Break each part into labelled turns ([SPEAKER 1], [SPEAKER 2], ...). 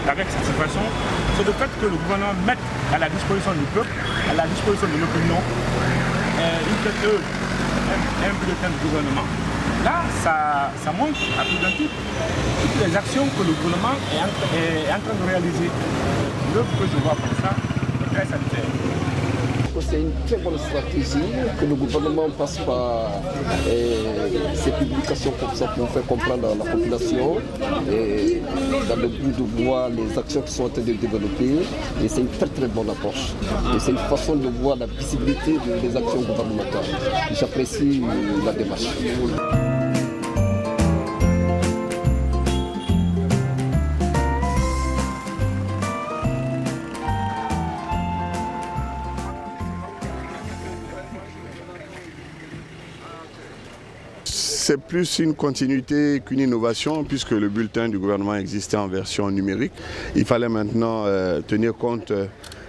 [SPEAKER 1] avec cette situation, c'est le fait que le gouvernement mette à la disposition du peuple, à la disposition de l'opinion, un bulletin du gouvernement. Là, ça montre à tout d'un titre toutes les actions que le gouvernement est en train de réaliser. L'œuvre que je vois comme ça est très salutaire.
[SPEAKER 2] C'est une très bonne stratégie que le gouvernement passe par ces publications comme ça pour faire comprendre à la population et dans le but de voir les actions qui sont en train de développer. Et c'est une très très bonne approche. Et c'est une façon de voir la visibilité des actions gouvernementales. J'apprécie la démarche.
[SPEAKER 3] C'est plus une continuité qu'une innovation puisque le bulletin du gouvernement existait en version numérique. Il fallait maintenant tenir compte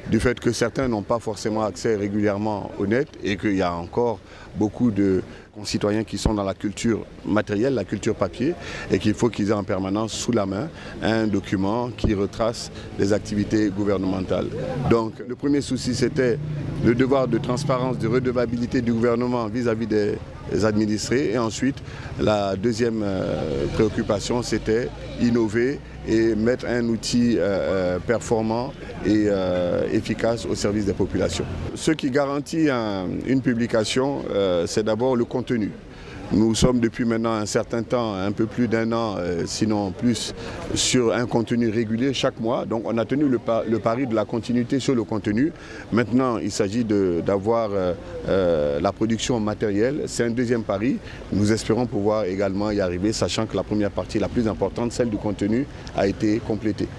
[SPEAKER 3] du fait que certains n'ont pas forcément accès régulièrement au net et qu'il y a encore beaucoup de concitoyens qui sont dans la culture matérielle, la culture papier, et qu'il faut qu'ils aient en permanence sous la main un document qui retrace les activités gouvernementales. Donc le premier souci, c'était le devoir de transparence, de redevabilité du gouvernement vis-à-vis des administrés. Et ensuite, la deuxième préoccupation, c'était innover et mettre un outil performant et efficace au service des populations. Ce qui garantit une publication, c'est d'abord le contenu. Nous sommes depuis maintenant un certain temps, un peu plus d'un an, sinon plus, sur un contenu régulier chaque mois. Donc on a tenu le pari de la continuité sur le contenu. Maintenant, il s'agit d'avoir la production matérielle. C'est un deuxième pari. Nous espérons pouvoir également y arriver, sachant que la première partie, la plus importante, celle du contenu, a été complétée.